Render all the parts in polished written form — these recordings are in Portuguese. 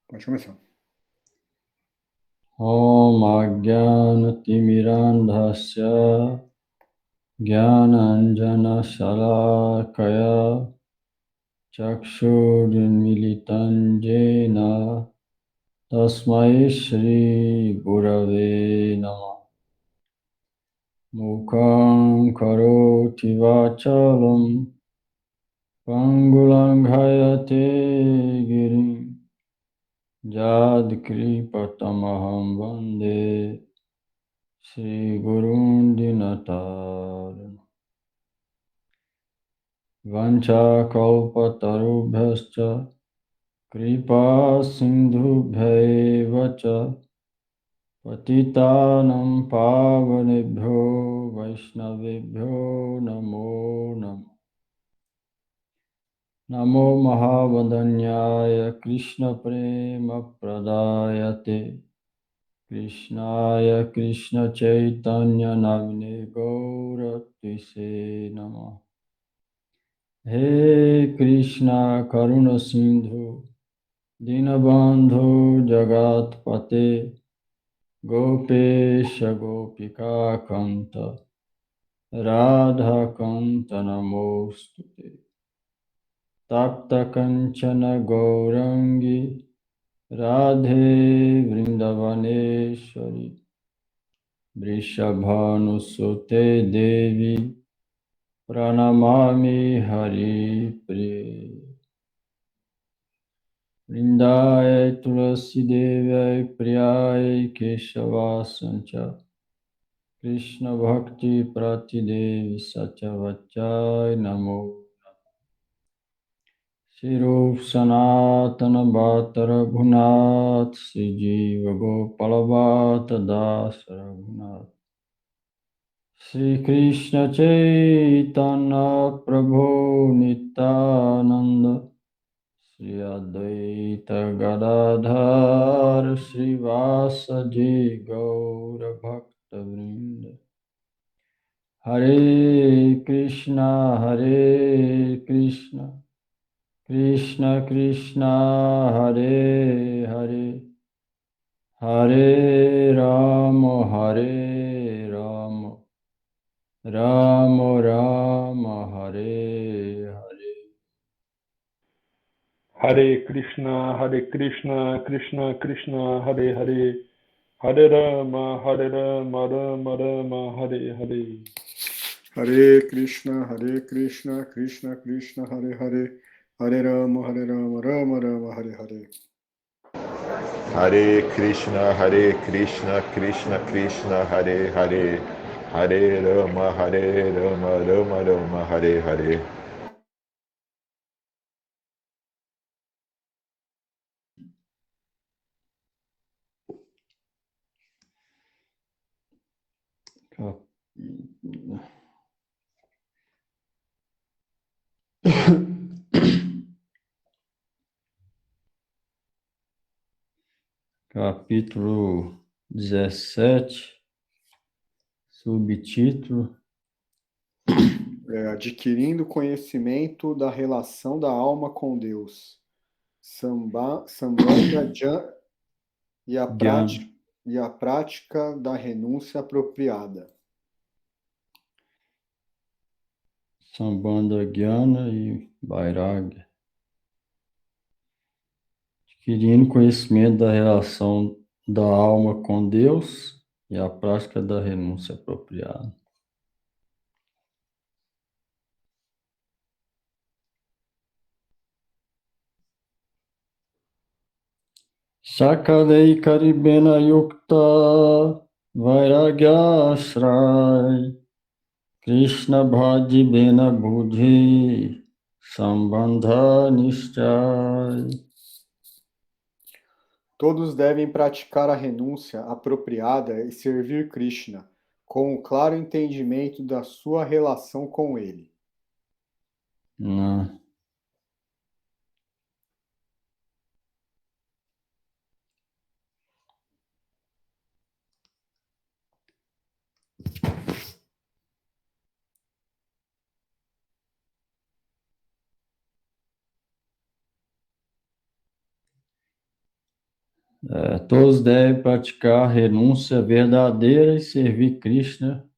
Pode começar. Om Ajnana-timirandhasya Jnananjana-shalakaya Chakshurunmilitam Jena Tasmai Shri Gurave Namah. Mukhaṁ karoti vachalam Pangulanghayate girim Jadkripatamaham vande Shri Gurun Dinatar. Vanchakalpatarubhyascha kripa sindhubhyaiva cha patitanam pavanebhyo vaishnavebhyo namo namo. Namo Mahavadanyaya Krishna Prema Pradayate Krishnaya Krishna Chaitanya Namine Gaura Tise Namah. He Krishna Karuna Sindhu Dinabandhu Jagatpate Gopesha Gopika Kanta Radha Kanta Namostute Tapta Kanchana Gaurangi Radhe Vrindavaneshwari Vrishabhanusute Devi Pranamami Hari Priya Vrindaya Tulasi Devaya Priyaya Keshavasancha Krishna Bhakti Prati Devi Satyavachai Namo Shirup Sanatana Bhatta Raghunath Sijiva Gopala Bhatta Das Raghunath Shri Krishna Chaitanya Prabhu Nityananda Shri Advaita Gadadhar Srivasadi Gaura Bhakta Vrinda Hare Krishna Krishna Krishna Hare Hare Hare Rama Rama Rama Hare Hare. Hare Krishna, Krishna Krishna, Hare Hare, Hare Rama, Rama Rama, Hare Hare. Hare Krishna, Krishna Krishna, Hare Hare, Hare Rama, Rama Rama, Hare Hare. Hare Krishna, Krishna Krishna, Hare Hare, Hare Rama, Rama Rama, Hare Hare. Capítulo 17, subtítulo Adquirindo conhecimento da relação da alma com Deus. Sambandha e Jnana. a prática da renúncia apropriada. Sambandha Jnana e Vairagya. Adquirindo conhecimento da relação da alma com Deus e a prática da renúncia apropriada. Sakalei Karibena Yukta Vairagya Ashray Krishna Bhaji Bena Buddhi Sambandha Nischay. Todos devem praticar a renúncia apropriada e servir Krishna, com o claro entendimento da sua relação com ele. Não. Todos devem praticar renúncia verdadeira e servir Krishna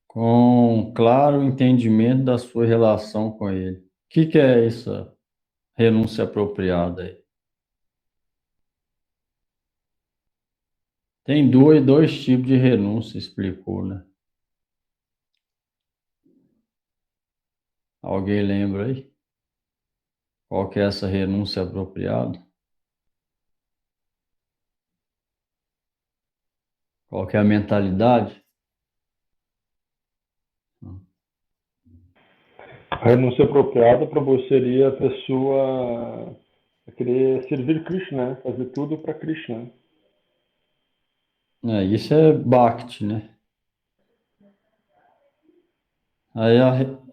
com claro entendimento da sua relação com ele. O que é essa renúncia apropriada aí? Tem dois tipos de renúncia, explicou, né? Alguém lembra aí? Qual que é essa renúncia apropriada? Qual que é a mentalidade? A renúncia apropriada para você seria a pessoa querer servir Krishna, né? Fazer tudo para Krishna. Isso é Bhakti, né? Aí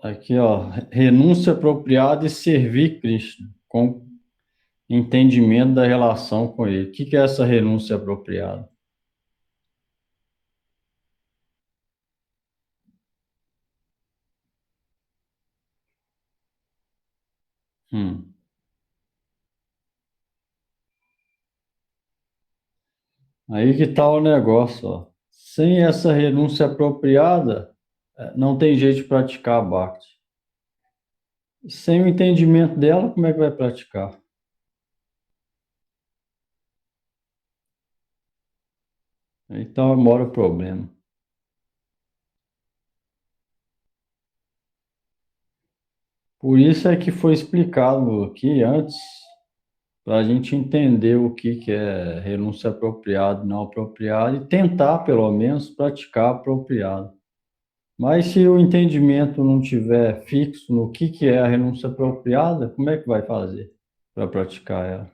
aqui, ó, renúncia apropriada e servir Krishna, com entendimento da relação com ele. O que é essa renúncia apropriada? Hum. Aí que tá o negócio, ó. Sem essa renúncia apropriada, não tem jeito de praticar a Bhakti. Sem o entendimento dela, como é que vai praticar? Então mora o problema. Por isso é que foi explicado aqui antes, para a gente entender o que é renúncia apropriada e não apropriada e tentar, pelo menos, praticar apropriado. Mas se o entendimento não tiver fixo no que é a renúncia apropriada, como é que vai fazer para praticar ela?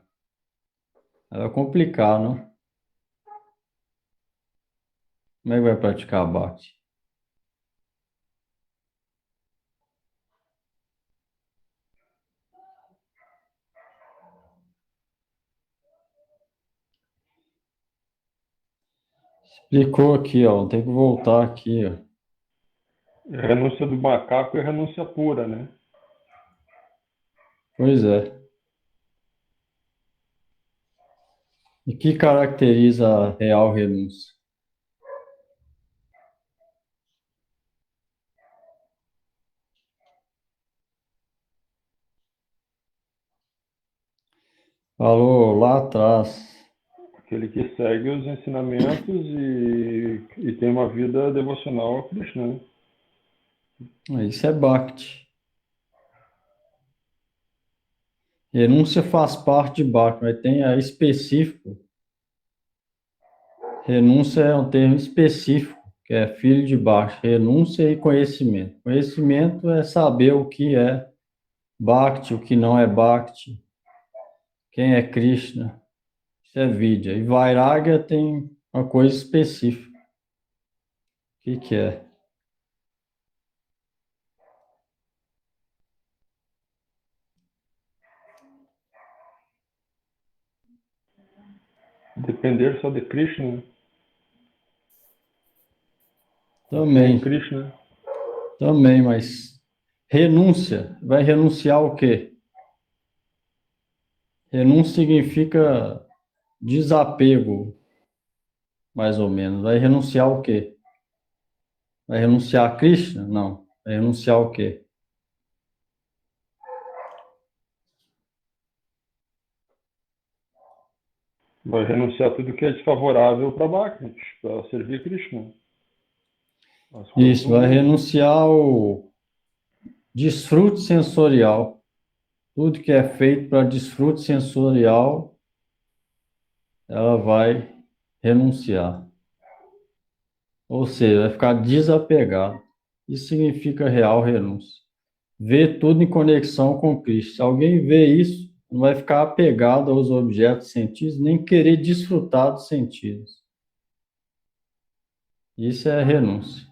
Ela vai complicar, não? Como é que vai praticar a Bhakti? Explicou aqui, ó. Tem que voltar aqui, ó. A renúncia do macaco é renúncia pura, né? Pois é. E que caracteriza a real renúncia? Falou lá atrás. Aquele que segue os ensinamentos e tem uma vida devocional a Krishna. Isso é Bhakti. Renúncia faz parte de Bhakti, mas tem a específico. Renúncia é um termo específico, que é filho de Bhakti. Renúncia e conhecimento. Conhecimento é saber o que é Bhakti, o que não é Bhakti, quem é Krishna. Isso é Vidya. E Vairagya tem uma coisa específica. O que é? Depender só de Krishna, sem Também, Krishna. também, mas renúncia. Vai renunciar ao quê? Renúncia significa desapego, mais ou menos. Vai renunciar ao quê? Vai renunciar a Krishna? Não. Vai renunciar ao quê? Vai renunciar a tudo que é desfavorável para Bhakti, para servir Krishna. Isso, vai renunciar ao desfrute sensorial. Tudo que é feito para desfrute sensorial, ela vai renunciar. Ou seja, vai ficar desapegado. Isso significa real renúncia. Ver tudo em conexão com Cristo. Se alguém vê isso, não vai ficar apegado aos objetos sentidos, nem querer desfrutar dos sentidos. Isso é renúncia.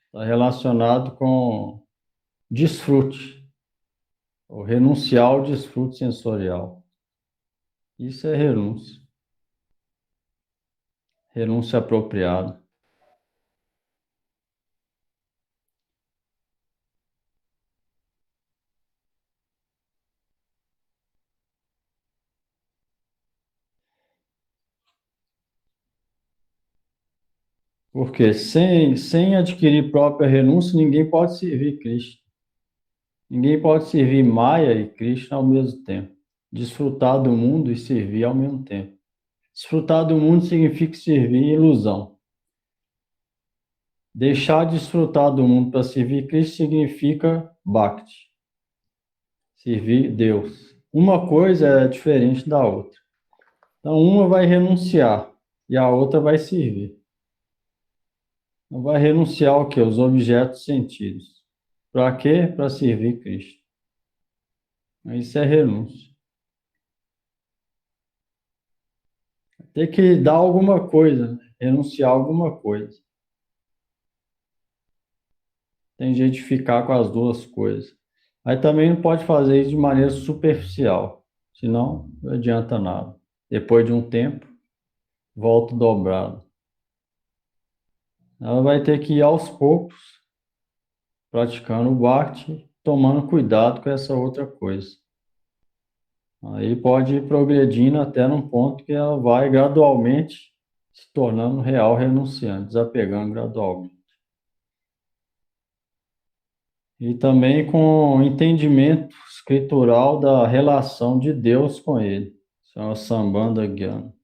Está relacionado com desfrute, ou renunciar ao desfrute sensorial. Isso é renúncia. Renúncia apropriada. Porque sem adquirir própria renúncia, ninguém pode servir Krishna. Ninguém pode servir Maya e Krishna ao mesmo tempo. Desfrutar do mundo e servir ao mesmo tempo. Desfrutar do mundo significa servir ilusão. Deixar de desfrutar do mundo para servir Krishna significa Bhakti. Servir Deus. Uma coisa é diferente da outra. Então, uma vai renunciar e a outra vai servir. Não vai renunciar o quê? Os objetos sentidos. Para quê? Para servir Cristo. Isso é renúncia. Tem que dar alguma coisa, né? Renunciar a alguma coisa. Tem jeito de ficar com as duas coisas. Aí também não pode fazer isso de maneira superficial, senão não adianta nada. Depois de um tempo, volta dobrado. Ela vai ter que ir aos poucos, praticando o Bhakti, tomando cuidado com essa outra coisa. Aí pode ir progredindo até num ponto que ela vai gradualmente se tornando real renunciante, desapegando gradualmente. E também com entendimento escritural da relação de Deus com ele. Isso é o Sambandha Gyana.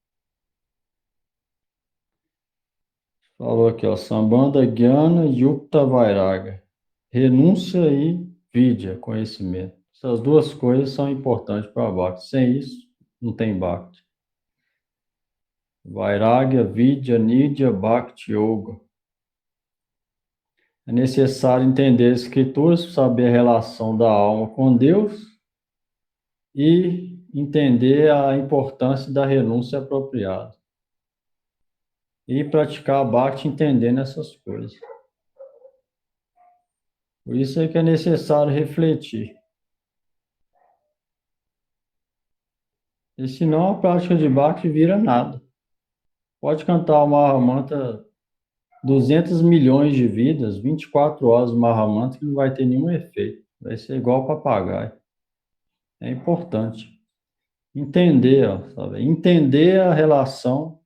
Falou aqui, ó, Sambandha Gyana Yukta Vairagya. Renúncia e vidya, conhecimento. Essas duas coisas são importantes para o Bhakti. Sem isso, não tem Bhakti. Vairagya, vidya, nidya, Bhakti Yoga. É necessário entender as escrituras para saber a relação da alma com Deus e entender a importância da renúncia apropriada. E praticar Bhakti entendendo essas coisas. Por isso é que é necessário refletir. E senão a prática de Bhakti vira nada. Pode cantar o Mahamantra 200 milhões de vidas, 24 horas o Mahamantra, que não vai ter nenhum efeito. Vai ser igual papagaio. É importante entender, ó, sabe? Entender a relação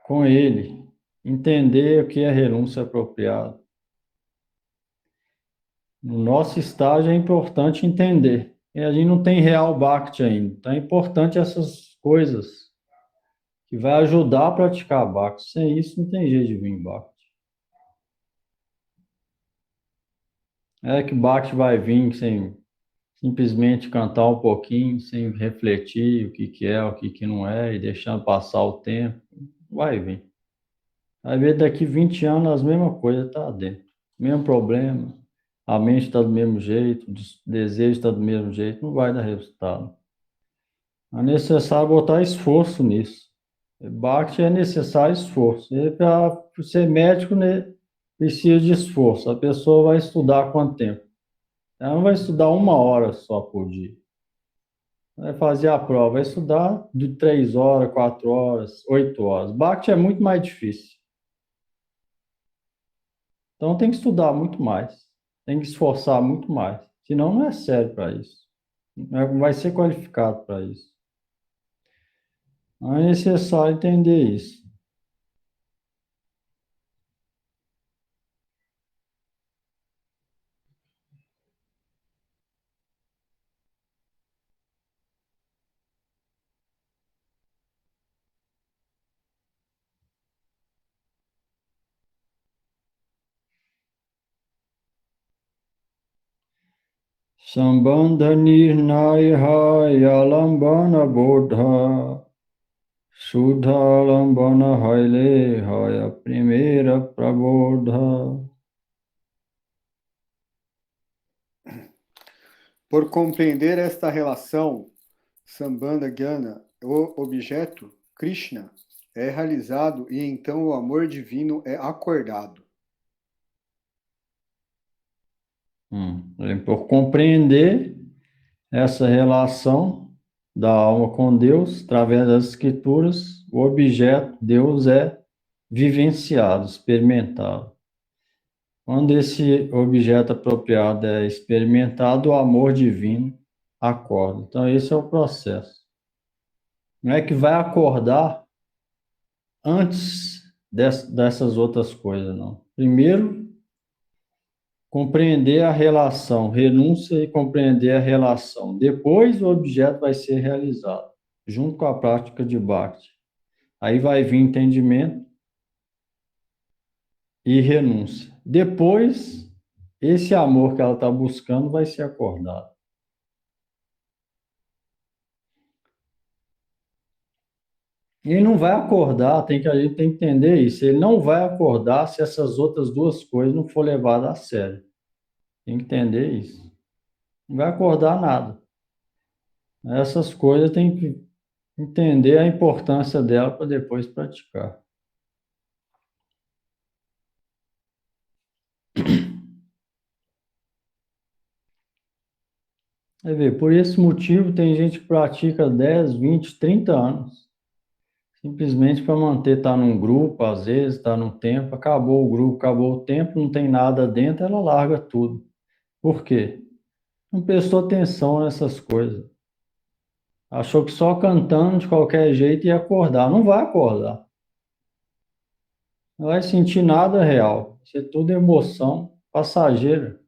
com ele. Entender o que é renúncia apropriada. No nosso estágio é importante entender. E a gente não tem real Bhakti ainda. Então é importante essas coisas que vai ajudar a praticar Bhakti. Sem isso não tem jeito de vir Bhakti. É que Bhakti vai vir sem simplesmente cantar um pouquinho, sem refletir o que é, o que não é, e deixando passar o tempo. Vai vir. Vai ver daqui 20 anos as mesmas coisas tá dentro. Mesmo problema. A mente está do mesmo jeito, o desejo está do mesmo jeito, não vai dar resultado. É necessário botar esforço nisso. Bhakti é necessário esforço. E para ser médico, né, precisa de esforço. A pessoa vai estudar quanto tempo? Ela não vai estudar 1 hora só por dia. Vai fazer a prova, vai estudar de 3 horas, 4 horas, 8 horas. Bhakti é muito mais difícil. Então tem que estudar muito mais. Tem que esforçar muito mais. Senão não é sério para isso. Não vai ser qualificado para isso. Não é necessário entender isso. Sambandha nirnaya yalambana bodha Sudha lambana haile haya primeira prabodha. Por compreender esta relação, Sambandha Gyana, o objeto, Krishna, é realizado e então o amor divino é acordado. Por compreender essa relação da alma com Deus, através das escrituras, o objeto, Deus, é vivenciado, experimentado. Quando esse objeto apropriado é experimentado, o amor divino acorda. Então, esse é o processo. Não é que vai acordar antes dessas outras coisas, não. Primeiro, compreender a relação, renúncia e compreender a relação. Depois, o objeto vai ser realizado, junto com a prática de Bhakti. Aí vai vir entendimento e renúncia. Depois, esse amor que ela está buscando vai ser acordado. Ele não vai acordar, a gente tem que entender isso. Ele não vai acordar se essas outras duas coisas não for levadas a sério. Tem que entender isso. Não vai acordar nada. Essas coisas tem que entender a importância dela para depois praticar. Vai ver, por esse motivo tem gente que pratica 10, 20, 30 anos. Simplesmente para manter, estar num grupo, às vezes, estar num tempo, acabou o grupo, acabou o tempo, não tem nada dentro, ela larga tudo. Por quê? Não prestou atenção nessas coisas. Achou que só cantando de qualquer jeito ia acordar. Não vai acordar. Não vai sentir nada real. Isso é tudo emoção passageira.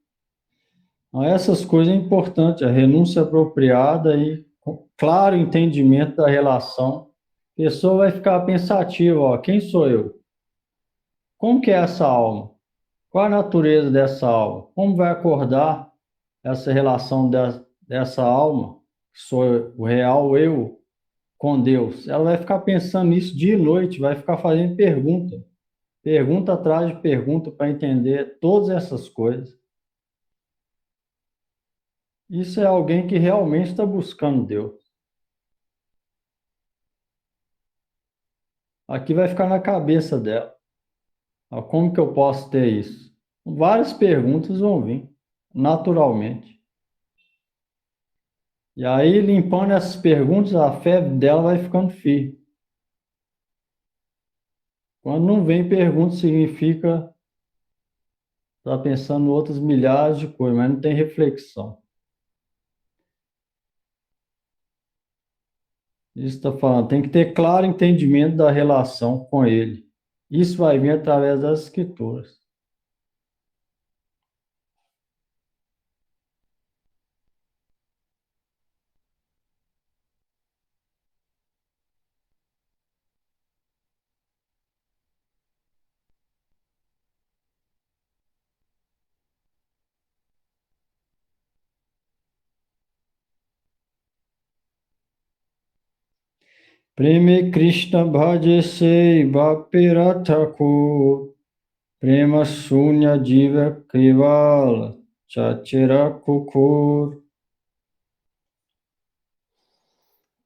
Então, essas coisas é importante, a renúncia apropriada e claro entendimento da relação. A pessoa vai ficar pensativa, ó, quem sou eu? Como que é essa alma? Qual a natureza dessa alma? Como vai acordar essa relação dessa alma, que sou o real eu, com Deus? Ela vai ficar pensando nisso dia e noite, vai ficar fazendo pergunta atrás de pergunta para entender todas essas coisas. Isso é alguém que realmente está buscando Deus. Aqui vai ficar na cabeça dela. Como que eu posso ter isso? Várias perguntas vão vir, naturalmente. E aí, limpando essas perguntas, a fé dela vai ficando firme. Quando não vem pergunta, significa está pensando em outras milhares de coisas, mas não tem reflexão. Isso está falando, tem que ter claro entendimento da relação com ele. Isso vai vir através das escrituras. Preme Krishna bhaje se bhakti thakur prema shunya jiva krivala chachira kukur.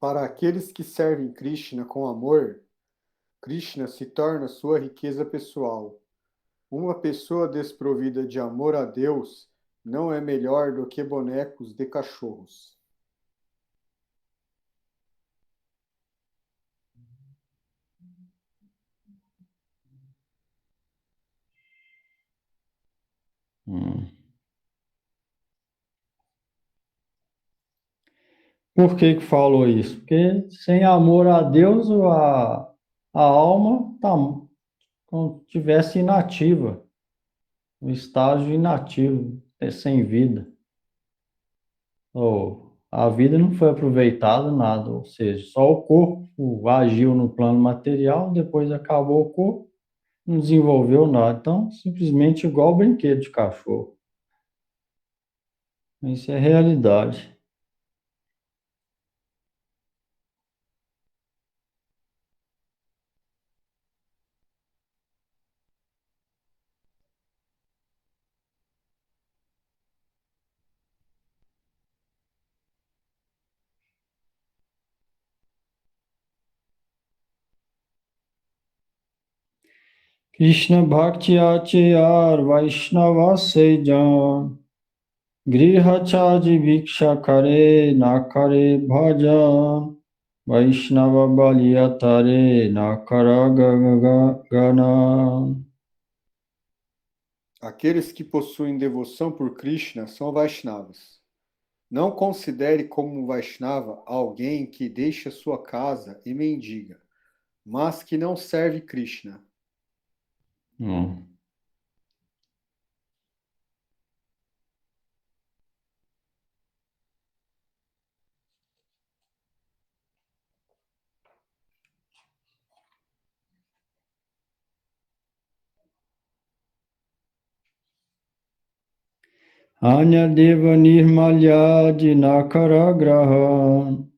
Para aqueles que servem Krishna com amor, Krishna se torna sua riqueza pessoal. Uma pessoa desprovida de amor a Deus não é melhor do que bonecos de cachorros. Por que que falou isso? Porque sem amor a Deus, a alma está como se estivesse inativa, no estágio inativo, sem vida. Ou a vida não foi aproveitada, nada, ou seja, só o corpo agiu no plano material, depois acabou o corpo, não desenvolveu nada. Então, simplesmente igual brinquedo de cachorro. Isso é realidade. Krishna Bhakti Achayar Vaishnava Sejan Grihachaji Bhiksha Kare Nakare Bhajan Vaishnava Baliatare Nakara Gana. Aqueles que possuem devoção por Krishna são Vaishnavas. Não considere como Vaishnava alguém que deixa sua casa e mendiga, mas que não serve Krishna. Hum. Anyadeva nirmalyadina karagrahan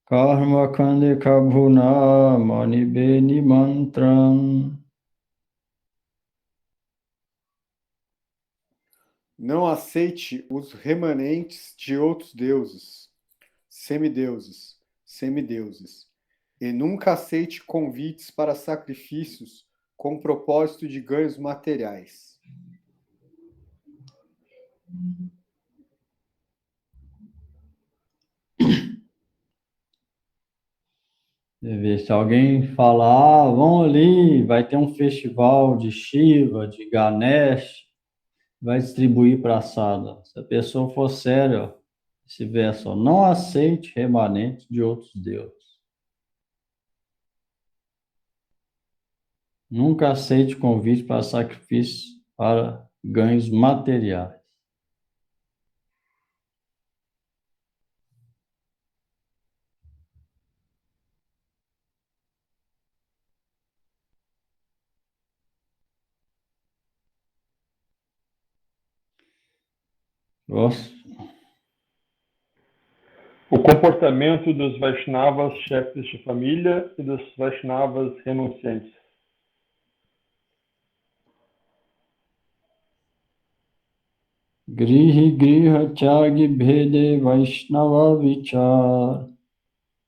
karma kande kabhuna manibeni mantram. Não aceite os remanentes de outros deuses, semideuses, e nunca aceite convites para sacrifícios com propósito de ganhos materiais. Você vê, se alguém falar, vão ali, vai ter um festival de Shiva, de Ganesh, vai distribuir praçada. Se a pessoa for séria, esse verso, ó, não aceite remanente de outros deuses. Nunca aceite convite para sacrifício para ganhos materiais. Gosto. O comportamento dos Vaishnavas, chefes de família, e dos Vaishnavas renunciantes. Grihi griha tyagi bhede Vaishnava vichar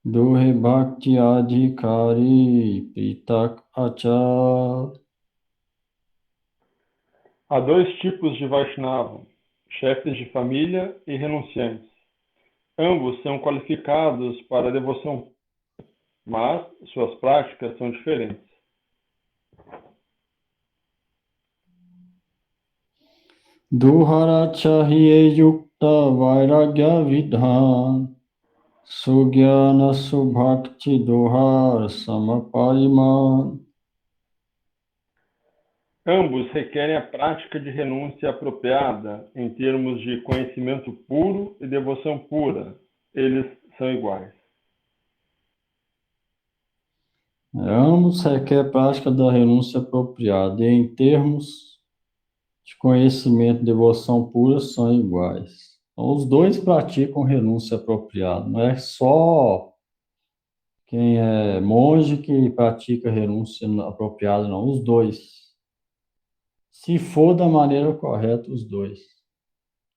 dohe bhakti adhikari pritak achar. Há dois tipos de Vaishnava, chefes de família e renunciantes. Ambos são qualificados para a devoção, mas suas práticas são diferentes. Duhara chahiye yukta vairagya vidhan sugyana subhakti dohar samapariman. Ambos requerem a prática de renúncia apropriada em termos de conhecimento puro e devoção pura. Eles são iguais. Ambos requerem prática da renúncia apropriada e em termos de conhecimento e devoção pura são iguais. Então, os dois praticam renúncia apropriada. Não é só quem é monge que pratica renúncia apropriada, não. Os dois. Se for da maneira correta, os dois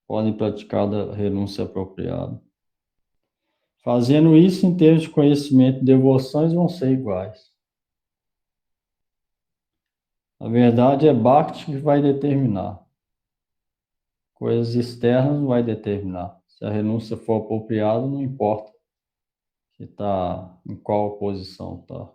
podem praticar a renúncia apropriada. Fazendo isso em termos de conhecimento e devoções vão ser iguais. A verdade é Bhakti que vai determinar. Coisas externas não vai determinar. Se a renúncia for apropriada, não importa se está em qual posição está.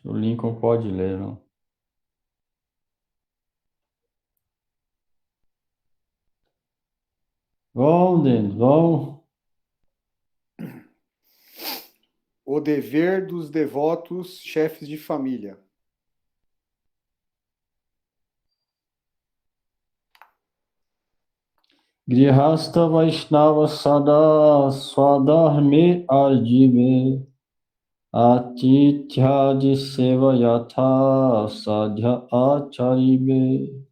O Lincoln pode ler, não? Vão, Denis, vão. O dever dos devotos chefes de família. Grihastha Vaishnava Sada Swadharme Arjive Atitya de Seva Yatha Sadhya Acharive.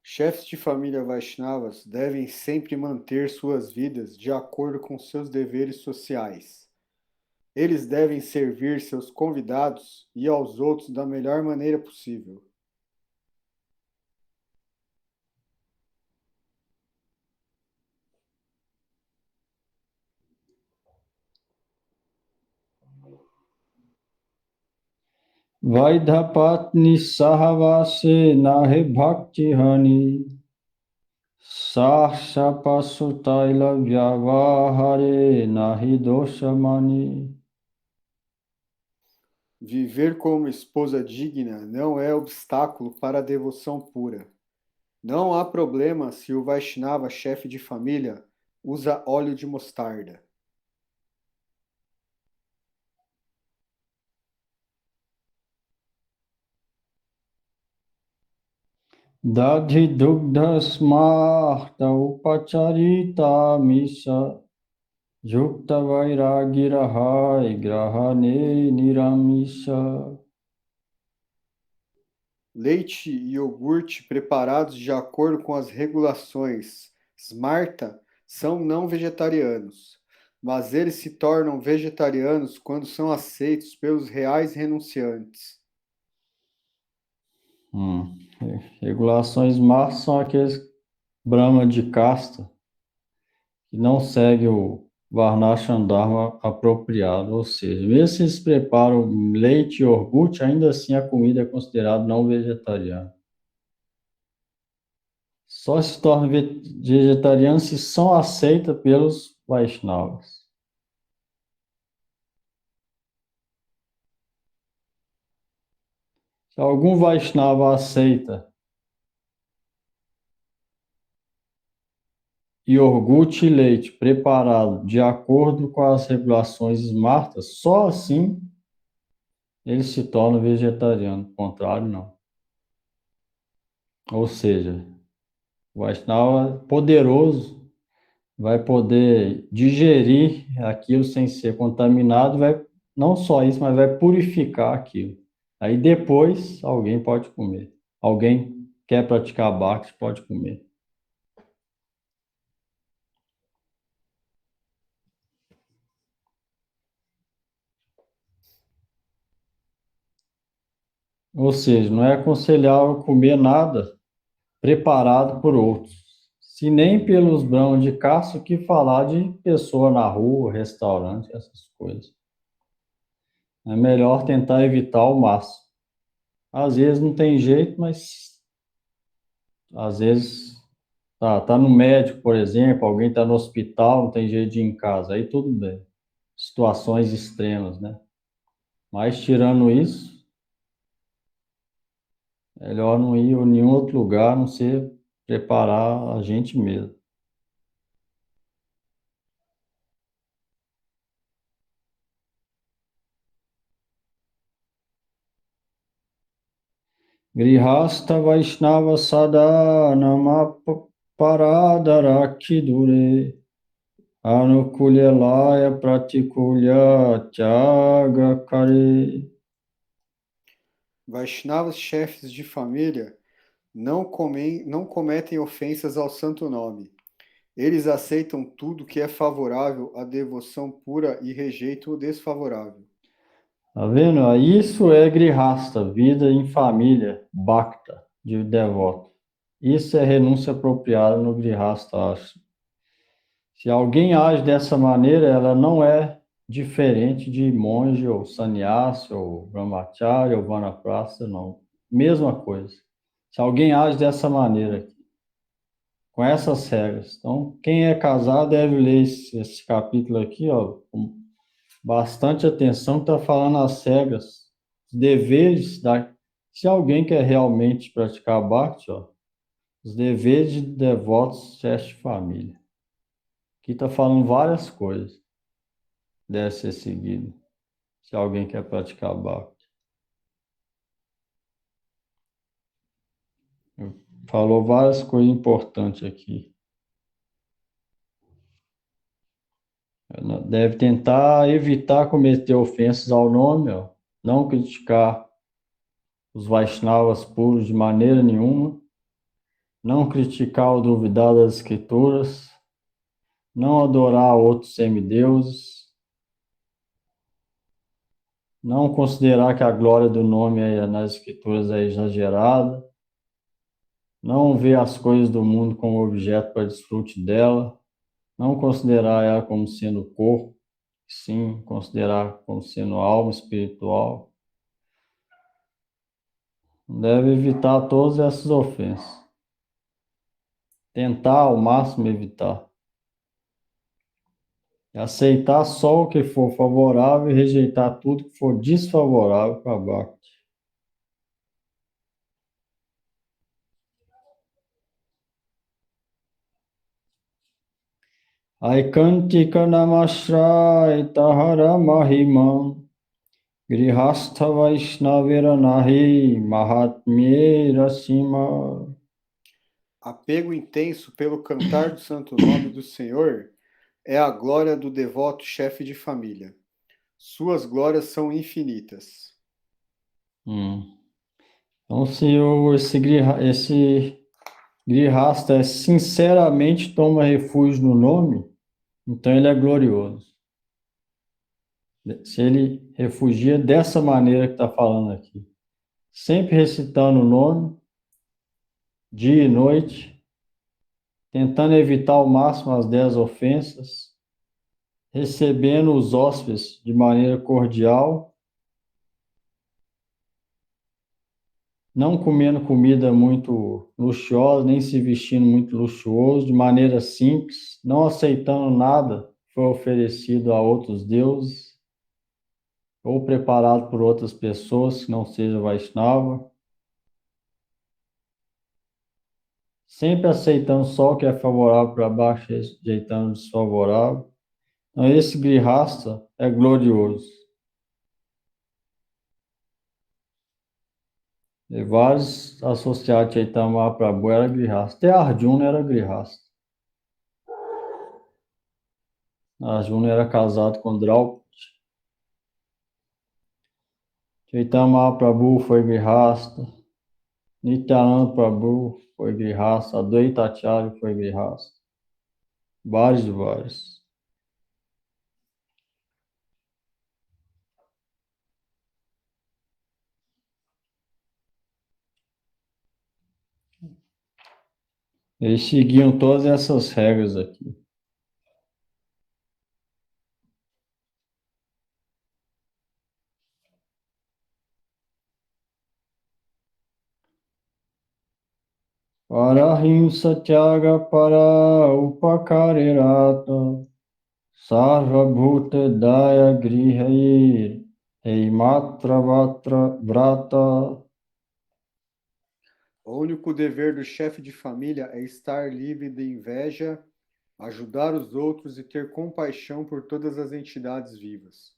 Chefes de família Vaishnavas devem sempre manter suas vidas de acordo com seus deveres sociais. Eles devem servir seus convidados e aos outros da melhor maneira possível. Vaidhapatni Sahavase Nahe Bhakti Hani Sasha Pasutaila Vyavahare Nahi Doshamani. Viver como esposa digna não é obstáculo para a devoção pura. Não há problema se o Vaishnava, chefe de família, usa óleo de mostarda. Dadhi dugdha smarta upacharita misa yukta vairagirahai grahane niramisa. Leite e iogurte preparados de acordo com as regulações Smarta são não vegetarianos, mas eles se tornam vegetarianos quando são aceitos pelos reais renunciantes. Regulações más são aqueles Brahma de casta que não seguem o Varnashrama apropriado, ou seja, mesmo se eles preparam leite e iogurte, ainda assim a comida é considerada não vegetariana. Só se torna vegetariano se são aceitas pelos Vaishnavas. Se algum Vaishnava aceita iogurte e leite preparado de acordo com as regulações smartas, só assim ele se torna vegetariano, contrário não. Ou seja, o Vaishnava poderoso vai poder digerir aquilo sem ser contaminado, vai, não só isso, mas vai purificar aquilo. Aí depois alguém pode comer. Alguém quer praticar bhakti, pode comer. Ou seja, não é aconselhável comer nada preparado por outros. Se nem pelos brahmanes de caça, o que falar de pessoa na rua, restaurante, essas coisas. É melhor tentar evitar ao máximo. Às vezes não tem jeito, mas às vezes tá no médico, por exemplo, alguém está no hospital, não tem jeito de ir em casa, aí tudo bem. Situações extremas, né? Mas tirando isso, melhor não ir em nenhum outro lugar, a não ser preparar a gente mesmo. Grihastha Vaishnava Sadhanama Paradharakhi Dure Anukulyalaya Pratikulya Tyaga Kare. Vaishnavas, chefes de família, não cometem ofensas ao santo nome. Eles aceitam tudo que é favorável à devoção pura e rejeitam o desfavorável. Tá vendo? Isso é grihasta, vida em família, bhakta, de devoto. Isso é renúncia apropriada no grihasta ashram. Se alguém age dessa maneira, ela não é diferente de monge ou sannyasi ou brahmacharya ou vanaprastha, não. Mesma coisa. Se alguém age dessa maneira, com essas regras. Então, quem é casado deve ler esse capítulo aqui, ó, com bastante atenção, que está falando as regras, os deveres da. Se alguém quer realmente praticar bhakti, ó, os deveres de devotos, chefes de família. Aqui está falando várias coisas. Deve ser seguido. Se alguém quer praticar bhakti. Falou várias coisas importantes aqui. Deve tentar evitar cometer ofensas ao nome, ó. Não criticar os Vaishnavas puros de maneira nenhuma, não criticar ou duvidar das escrituras, não adorar outros semideuses, não considerar que a glória do nome nas escrituras é exagerada, não ver as coisas do mundo como objeto para desfrute dela, não considerar ela como sendo corpo, sim, considerar como sendo alma espiritual. Deve evitar todas essas ofensas. Tentar ao máximo evitar. Aceitar só o que for favorável e rejeitar tudo que for desfavorável para Bhakti. Aikantika namashraita hara mahimam grihastha vaishnavira mahatmye rasima. Apego intenso pelo cantar do santo nome do Senhor é a glória do devoto chefe de família. Suas glórias são infinitas. Então, se esse grihasta sinceramente toma refúgio no nome, então ele é glorioso. Se ele refugia dessa maneira que está falando aqui, sempre recitando o nome, dia e noite, tentando evitar ao máximo as 10 ofensas, recebendo os hóspedes de maneira cordial, não comendo comida muito luxuosa, nem se vestindo muito luxuoso, de maneira simples, não aceitando nada que foi oferecido a outros deuses, ou preparado por outras pessoas que não seja Vaishnava, sempre aceitando só o que é favorável para baixo, rejeitando o desfavorável. Então, esse grihasta é glorioso. E vários associados a Chaitanya Mahaprabhu eram grihasta. Até Arjuna era grihasta. Arjuna era casado com Draupadi. Chaitanya Mahaprabhu foi grihasta. Nityananda Prabhu foi grihasta. Advaita Acharya foi grihasta. Vários e vários. Eles seguiam todas essas regras aqui. Parahimsa Tyaga Para Upakarirata Sarvabhuta Daya Grihair Eimatra Vrata. O único dever do chefe de família é estar livre de inveja, ajudar os outros e ter compaixão por todas as entidades vivas.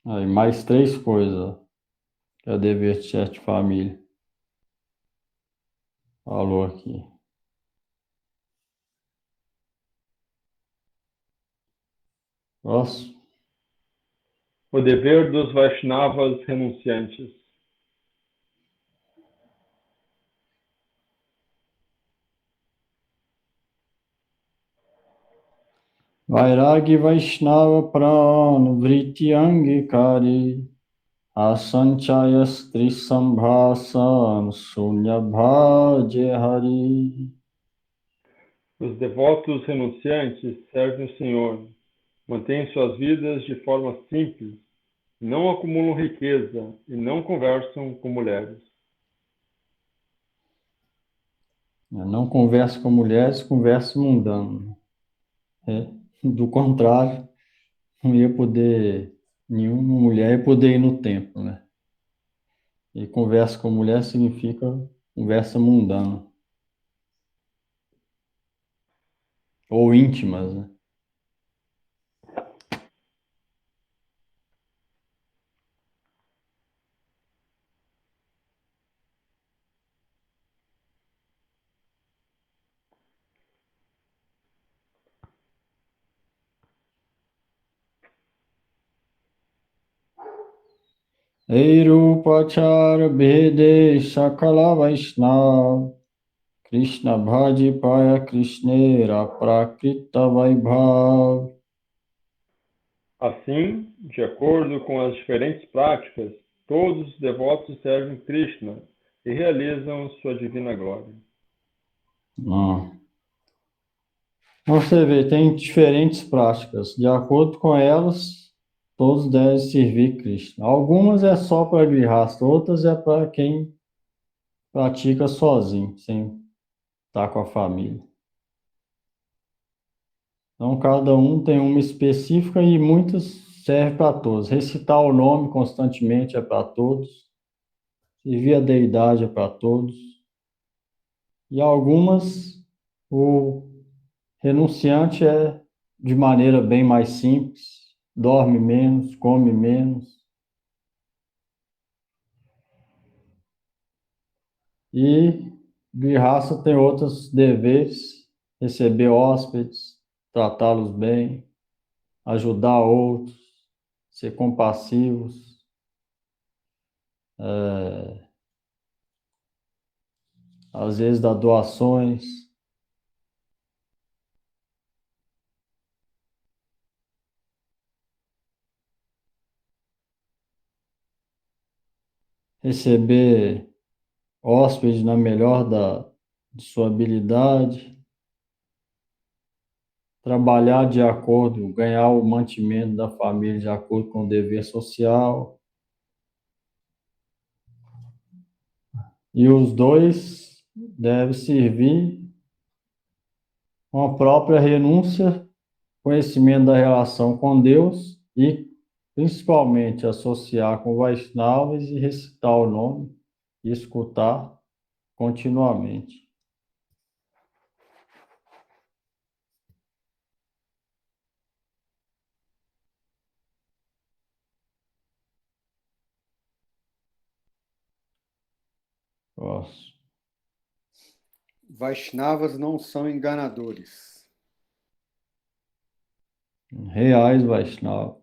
Aí, mais 3 coisas que é dever de chefe de família. Falou aqui. Próximo. O dever dos Vaishnavas renunciantes. Vairagi Vaishnava Pran Vritti Angikari Asanchayas Trisambhasan Sunya Bhaje Hari. Os devotos renunciantes servem o Senhor, mantêm suas vidas de forma simples, não acumulam riqueza e não conversam com mulheres. Não conversa com mulheres, conversa mundano. Do contrário, não ia poder, nenhuma mulher ia poder ir no templo, né? E conversa com mulher significa conversa mundana. Ou íntimas, né? Eirupachara Bhede Sakala Vaishnava Krishna Bhaji Paya Krishnera Prakrita Vaibhav. Assim, de acordo com as diferentes práticas, todos os devotos servem Krishna e realizam sua divina glória. Você vê, tem diferentes práticas. De acordo com elas, todos devem servir Krishna. Algumas é só para grihasta, outras é para quem pratica sozinho, sem estar com a família. Então, cada um tem uma específica e muitas servem para todos. Recitar o nome constantemente é para todos. Servir a deidade é para todos. E algumas, o renunciante é de maneira bem mais simples, dorme menos, come menos. E Grihasta tem outros deveres, receber hóspedes, tratá-los bem, ajudar outros, ser compassivos, às vezes dar doações. Receber hóspedes na melhor de sua habilidade, trabalhar de acordo, ganhar o mantimento da família de acordo com o dever social. E os dois devem servir com a própria renúncia, conhecimento da relação com Deus e, principalmente, associar com Vaishnavas e recitar o nome e escutar continuamente. Próximo. Vaishnavas não são enganadores. Reais Vaishnavas.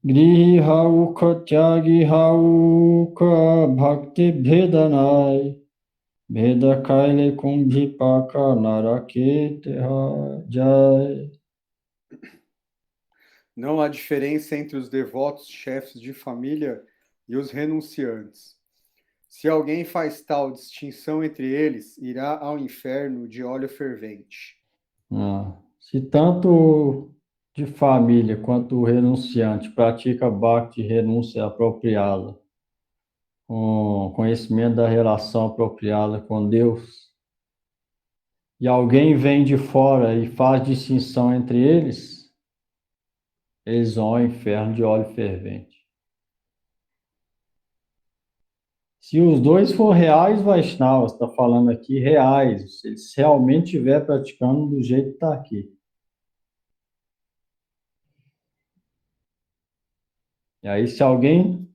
Grihi hauka tyagi hauka bhakti bhedanai bheda kaile kumbhipaka narakete jai. Não há diferença entre os devotos chefes de família e os renunciantes. Se alguém faz tal distinção entre eles, irá ao inferno de óleo fervente. Se tanto de família quanto o renunciante pratica bhakti renúncia apropriada, com conhecimento da relação apropriada com Deus, e alguém vem de fora e faz distinção entre eles, eles vão ao inferno de óleo fervente. Se os dois for reais Vaishnavas, está falando aqui reais, se eles realmente estiver praticando do jeito que está aqui. E aí, se alguém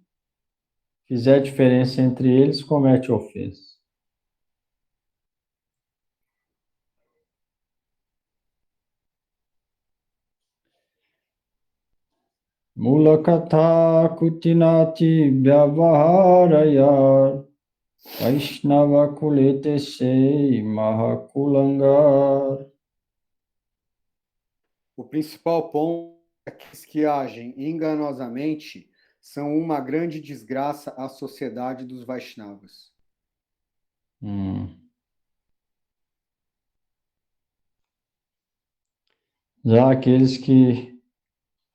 fizer diferença entre eles, comete ofensa. Mulakatha kutinati vyavaharaya Vaishnava kulete se mahakulangar. O principal ponto é que aqueles que agem enganosamente são uma grande desgraça à sociedade dos Vaishnavas. Já aqueles que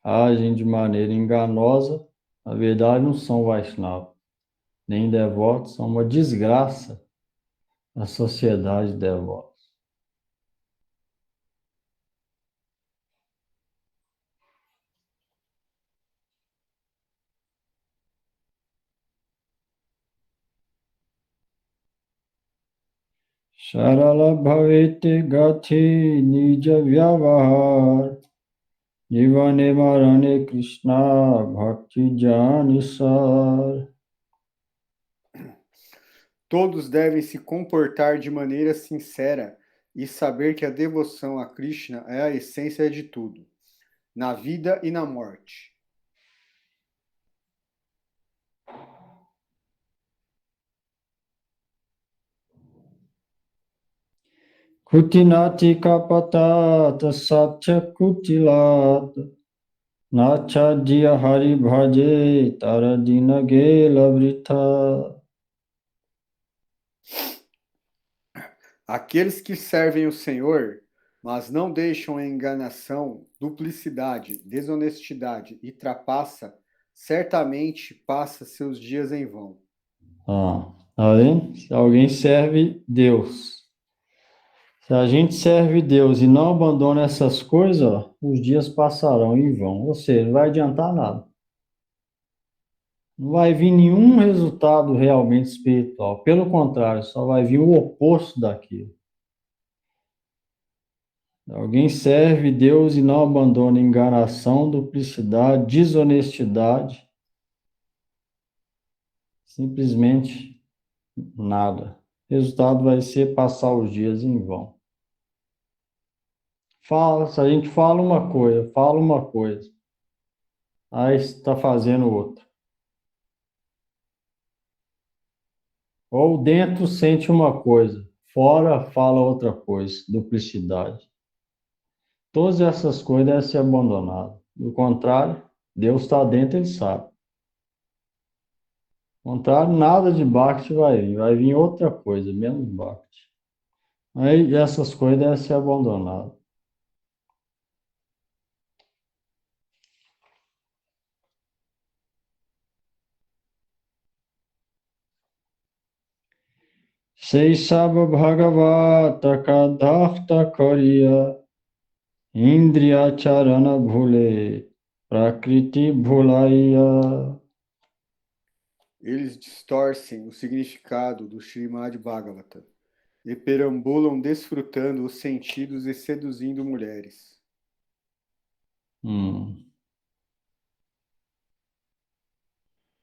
agem de maneira enganosa, na verdade não são Vaishnavas, nem devotos, são uma desgraça à sociedade de devotos. Sharala bhavete gathi nija vyavahar Jivane marane Krishna bhakti janisar. Todos devem se comportar de maneira sincera e saber que a devoção a Krishna é a essência de tudo, na vida e na morte. Kutinati kapatata satya kutilata Nachadya hari bhaje taradina gela vrita. Aqueles que servem o Senhor, mas não deixam a enganação, duplicidade, desonestidade e trapaça, certamente passa seus dias em vão. Tá vendo? Se alguém serve Deus. Se a gente serve Deus e não abandona essas coisas, ó, os dias passarão em vão. Ou seja, não vai adiantar nada. Não vai vir nenhum resultado realmente espiritual. Pelo contrário, só vai vir o oposto daquilo. Alguém serve Deus e não abandona enganação, duplicidade, desonestidade, simplesmente nada. O resultado vai ser passar os dias em vão. Se a gente fala uma coisa, aí está fazendo outra. Ou dentro sente uma coisa, fora fala outra coisa, duplicidade. Todas essas coisas devem ser abandonadas. Do contrário, Deus está dentro, Ele sabe. Do contrário, nada de Bhakti vai vir outra coisa, menos Bhakti. Aí essas coisas devem ser abandonadas. Seisaba Bhagavata Kadharta Kariya Indriya Charana Bhule Prakriti Bhulaiya. Eles distorcem o significado do Srimad Bhagavata e perambulam desfrutando os sentidos e seduzindo mulheres.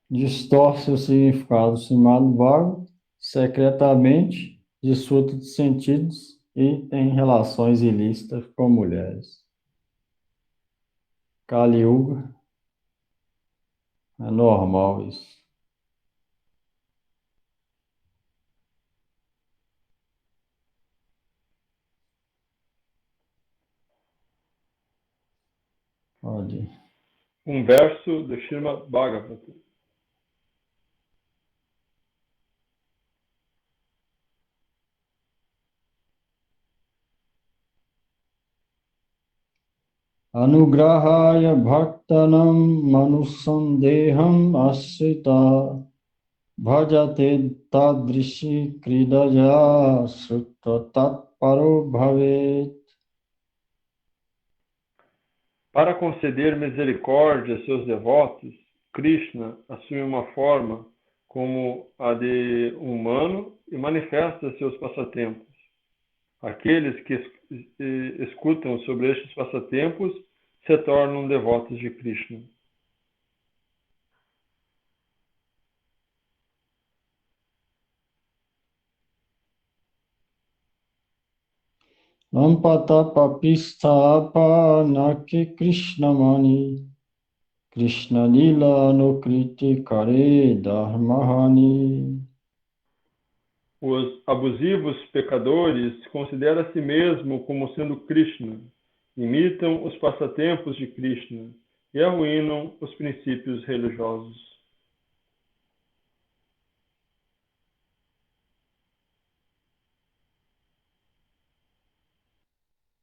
Distorce o significado do Srimad Bhagavatam secretamente, desfruta de sentidos e tem relações ilícitas com mulheres. Kali Yuga, é normal isso. Pode ir. Um verso do Srimad Bhagavatam. Anugrahaya bhaktanam manusandeham asrita bhajate tadrishi kridaja srutta tatparo bhavet. Para conceder misericórdia a seus devotos, Krishna assume uma forma como a de humano e manifesta seus passatempos. Aqueles que escutam sobre estes passatempos se tornam devotos de Krishna. Lampata papistapa naki krishnamani Krishna lila nukriti kare dharmahani. Os abusivos pecadores consideram a si mesmo como sendo Krishna, imitam os passatempos de Krishna e arruinam os princípios religiosos.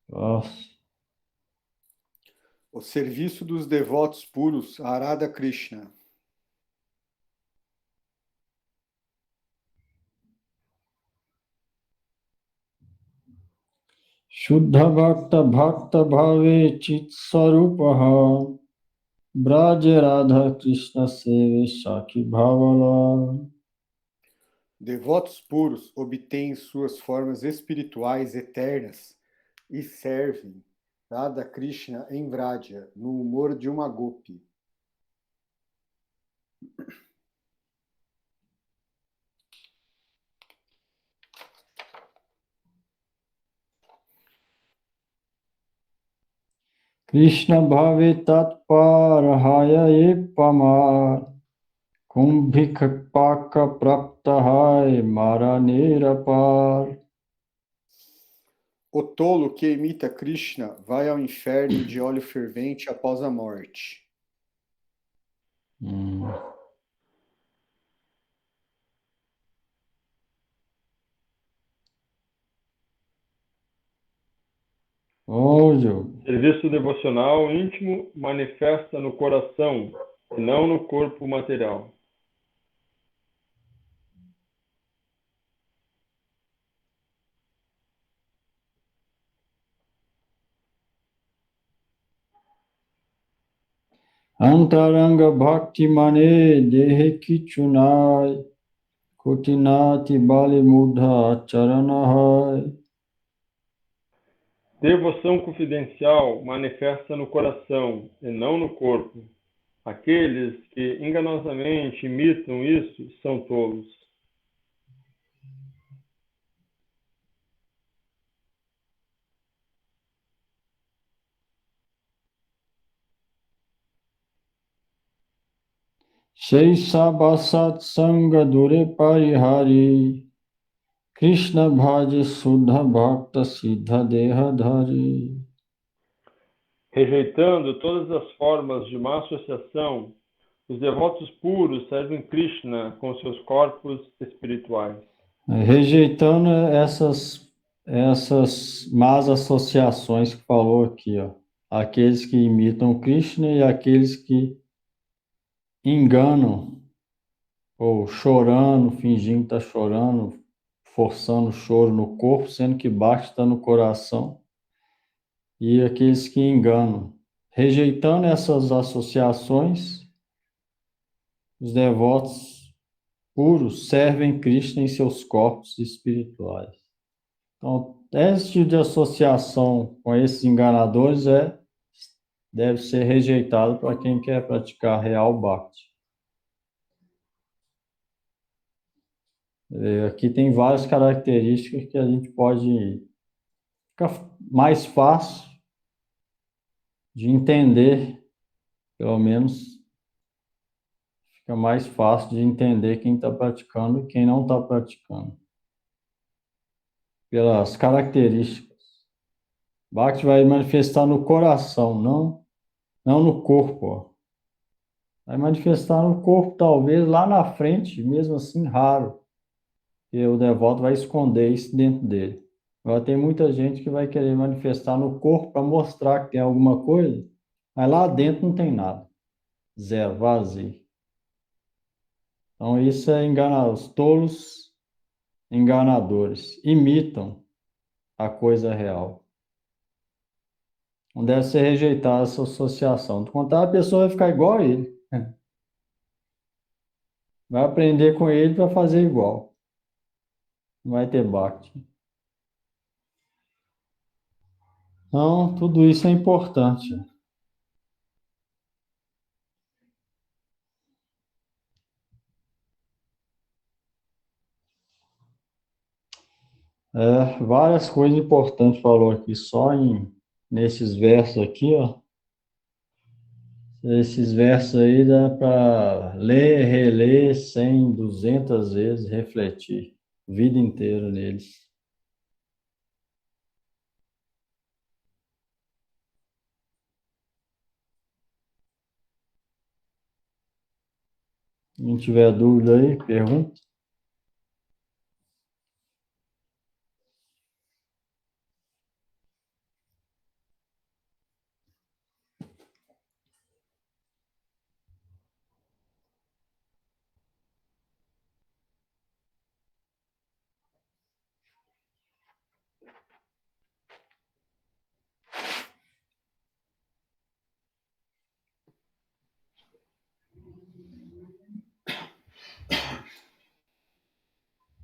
Nossa. O serviço dos devotos puros a Radha Krishna. Shuddha bhakta bhave chit swarupaha Braja Radha Krishna Seve Shaki Bhavala. Devotos puros obtêm suas formas espirituais eternas e servem Radha Krishna em Vraja, no humor de uma gopi. Krishna Bhave Tatparahaya Epamar Kumbhikapaka Praptahai Maranirapar. O tolo que imita Krishna vai ao inferno de óleo fervente após a morte. Serviço devocional íntimo manifesta no coração e não no corpo material. Antaranga Bhakti Mane Dehe Kichunai Kutinati Bali Mudha Charanahai. Devoção confidencial manifesta no coração e não no corpo. Aqueles que enganosamente imitam isso são tolos. Sheisabasat Sanga Dure Parihari Krishna Bhaja Sudha Bhakta Siddha Dehadhari. Rejeitando todas as formas de má associação, os devotos puros servem Krishna com seus corpos espirituais. Rejeitando essas más associações que falou aqui, ó. Aqueles que imitam Krishna e aqueles que enganam, ou chorando, fingindo que está chorando, forçando o choro no corpo, sendo que Bhakti está no coração, e aqueles que enganam. Rejeitando essas associações, os devotos puros servem Krishna em seus corpos espirituais. Então, esse tipo de associação com esses enganadores deve ser rejeitado para quem quer praticar real Bhakti. Aqui tem várias características que a gente pode ficar mais fácil de entender, pelo menos fica mais fácil de entender quem está praticando e quem não está praticando. Pelas características. Bhakti vai manifestar no coração, não no corpo. Ó. Vai manifestar no corpo, talvez lá na frente, mesmo assim raro. E o devoto vai esconder isso dentro dele. Agora tem muita gente que vai querer manifestar no corpo para mostrar que tem alguma coisa, mas lá dentro não tem nada. Zero, vazio. Então isso é enganar. Os tolos enganadores imitam a coisa real. Não deve ser rejeitada essa associação. Do contrário, a pessoa vai ficar igual a ele. Vai aprender com ele para fazer igual. Não vai ter Bhakti. Então, tudo isso é importante. Várias coisas importantes falou aqui, só nesses versos aqui, ó. Esses versos aí dá para ler, reler 100, 200 vezes, refletir a vida inteira neles. Quem tiver dúvida aí, pergunta.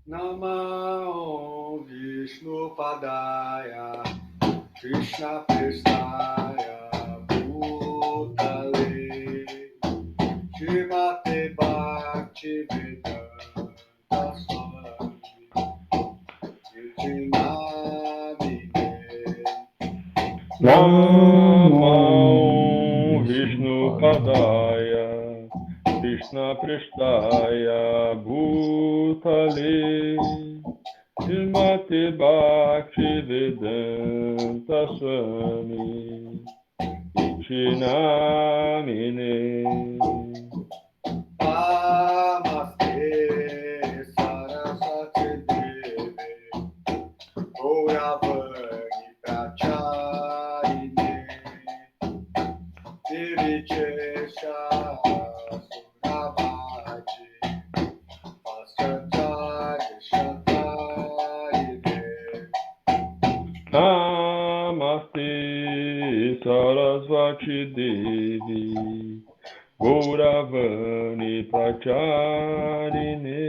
Namo Vishnu Padaya Krishna Prestaya Bhutale Srimate Bhakti Vedanta Swami Yutinamine Namo Vishnu Padaya Krishna Prestaya Bhutale Srimate Bhakti Vedanta Swami Iti Namine Namaste Saraswati Devi Gauravani Pracharine Nirvichesha Suravati Paschatya Shatarine Namaste Sarasvati Devi Gauravani Pracharine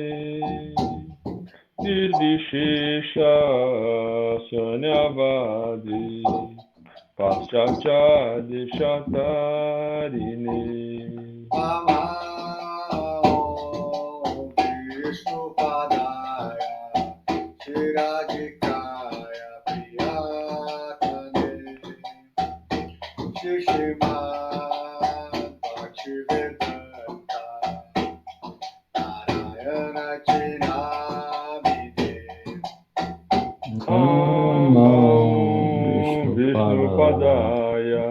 Nirdishesha Sanyavadi Paschatya Deshatarine Vishnu Padaya Shiradikaya Priyatane Shishimad Bhaktivedanta Narayana Chinamide Namo Vishnu Padaya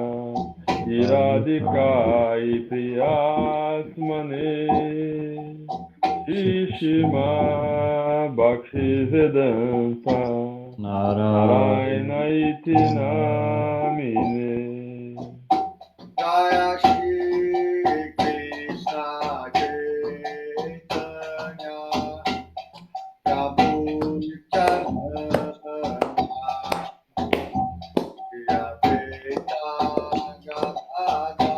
Iradhikai Priyatmane Shishima Bhaktivedanta Narayana iti namine Jaya Shri Krishna Chaitanya Prabhu Nityananda Shri Advaita Gadadhara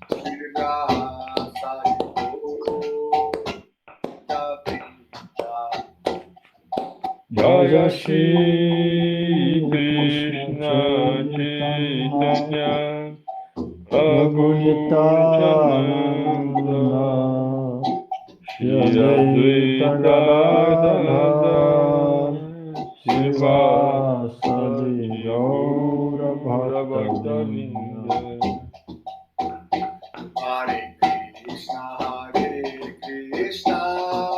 Shri Rasa Jaya Shri Krishna Chaitanya Prabhu Nityananda Shri Advaita Gadadhara Srivasadi Gaura Bhaktavinda Hare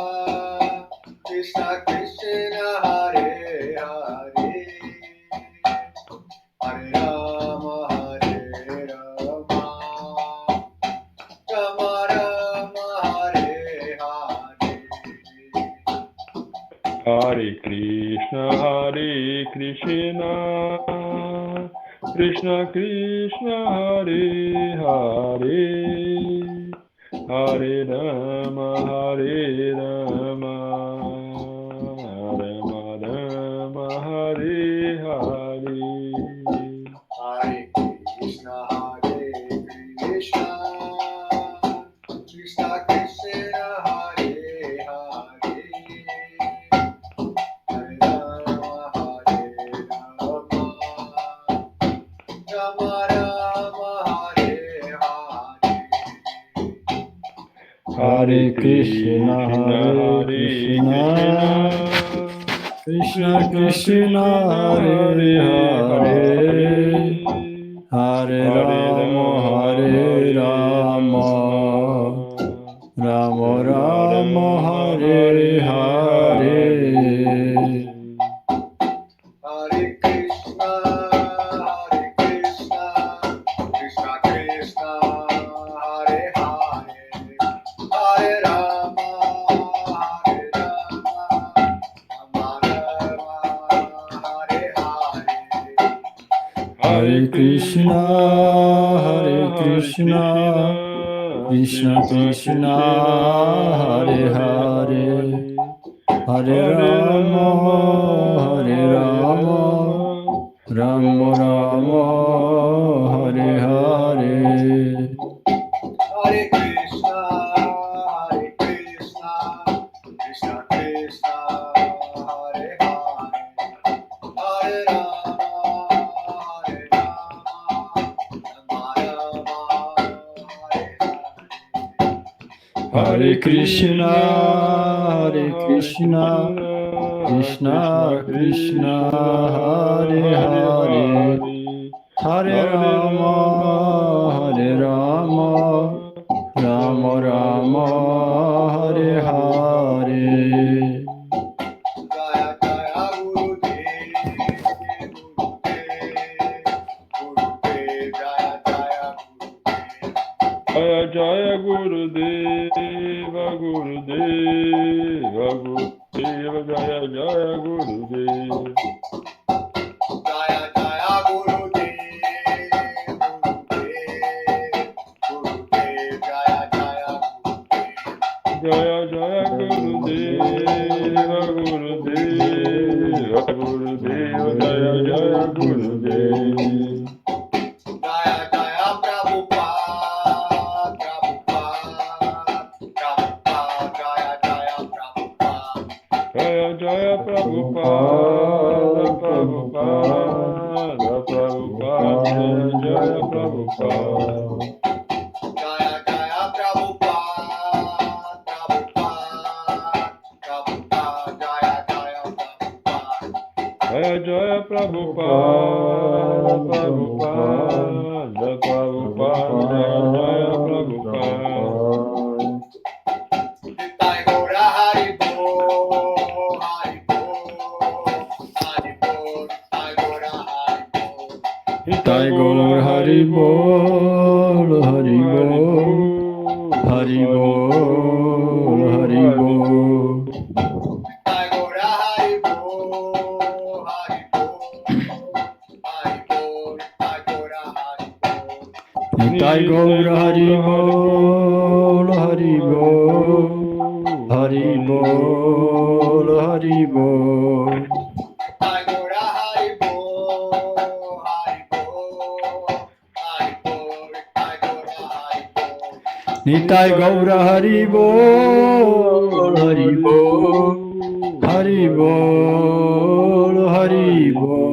Krishna, Krishna Krishna, Hare Hare, Hare Rama, Rama Rama, Hare Hare. Hare Krishna, Krishna Krishna, Hare Hare, Hare Rama, Rama Rama, Hare Hare. Hare Krishna, Krishna Krishna, Hare Hare, Hare Rama, Rama Rama, Hare Hare. Hare Krishna, Krishna Krishna, Hare Hare, Hare Rama, Rama Rama, Hare Hare. Hare Krishna, Krishna Krishna, Hare Hare, Hare Rama, Rama Rama, Hare Hare. Hare Krishna, Krishna Krishna, Hare Hare, Hare Rama, Rama Rama, Hare Hare. Hare Krishna, Krishna Krishna, Hare Hare, Hare Rama, Rama Rama, Hare Hare. Hare Krishna, Krishna Krishna, Hare Hare, Hare Rama, Rama Rama, Hare Hare. Jaya Jaya Gurudev, Gurudev, Jaya Jaya Gurudev. Jaya Jaya Gurudeva, Gurudeva, Gurudeva, Jaya Jaya Gurudeva. Jaya Jaya Gurudev, Gurudev, Jaya Jaya Gurudev. Jaya Jaya Gurudeva, Gurudeva, Gurudeva, Jaya Jaya Gurudeva. Jaya Jaya Prabhupada, Jaya Prabhupada, Prabhupada, Prabhupada, Jaya Prabhupada. Jaya Jaya Prabhupada, Prabhupada, Prabhupada, Jaya Jaya Prabhupada. Jaya Prabhupada, Prabhupada, Prabhupada, Jaya Prabhupada. Nitai Gaura Hari Bol, Hari Bol, Hari Bol, Nitai Gaura Hari Bol. Nitai Gaur Hari Bol, Hari Bol, Hari Bol, Hari Bol. Nitai Gaura Hari Bol, Hari Bol, Hari Bol, Nitai Gaura Hari Bol. Nitai Gaur Hari Bol, Hari Bol, Hari Bol, Hari Bol. Nitai Gaura Hari Bol, Hari Bol, Hari Bol, Nitai Gaura Hari Bol. Nitai Gaur Hari Bol, Hari Bol, Hari Bol, Hari Bol.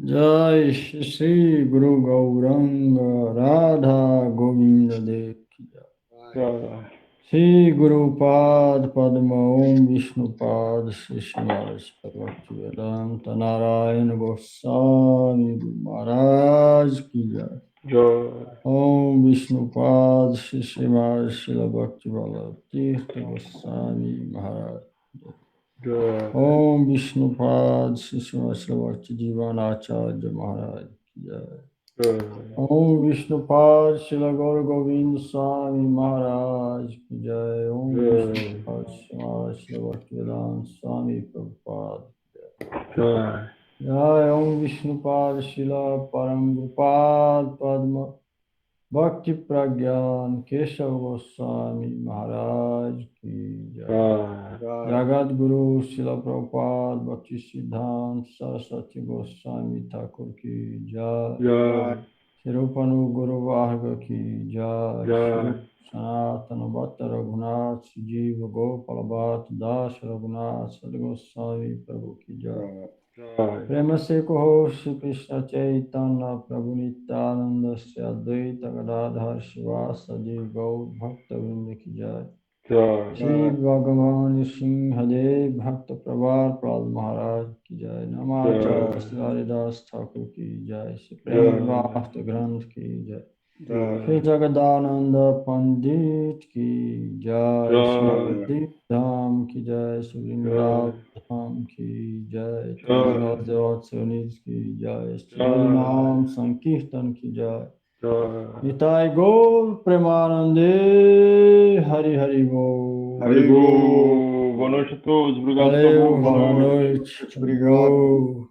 Jai Shri Guru Gauranga Radha Govinda Dev ki jai. Jaya. Shri Guru Pad Padma Om Vishnu Pad Shri Srimad Bhaktivedanta Narayana Goswami Maharaj ki jai. Jaya. Om Vishnu Pad Shri Srimad Srila Bhaktivedanta Tirtha Goswami Maharaj. Jaya. Om Vishnu Pad Shri Srimad Srila Bhakti Divanacharya Maharaj ki jai. Jaya. Om Vishnu Pad Srila Gaur Govind Swami Maharaj ki jai. Om Vishnu Pad Srila Bhaktivedanta Swami Prabhupada. Jaya. Jai Om Vishnu Pad Srila Param Gopal Padma Bhakti Pragyan Keshav Goswami Maharaj ki jai. Jaya. Jagat Guru Srila Prabhupada Bhakti Siddhanta Saraswati Goswami Thakur ki jai. Jaya. Sirupanu Guru Varga ki jai. Jai. Sanatana Bhatta Raghunath Jiva Gopala Bhatt Das Raghunath Sadgoswami Prabhu ki jai. Jaya. Prema se kaho Shri Krishna Chaitanya Prabhu Nityananda Sri Advaita Gadadhar Shivasadi Gaur Bhakta Vrinda ki jai. Jaya. Shri Bhagavan Singhadev Bhakta Prabhat Prad Maharaj ki jai. Namacharya Shri Haridas Thakur ki jai. Shri Prem Bhakta Granth ki jai. Shri Jagadananda Pandit ki jai. Shri Navadvip Dham ki jai. Shri Vrindavan Dham ki jai. Tulsidas Sunit ki jai. Shri Harinam Sankirtan ki jai. Jaya. Nitai Gaur Premanande Hari Hari Bol. Haribo. Boa noite a todos. Obrigado, Valeu, Prabhu. boa noite. Obrigado. Bol.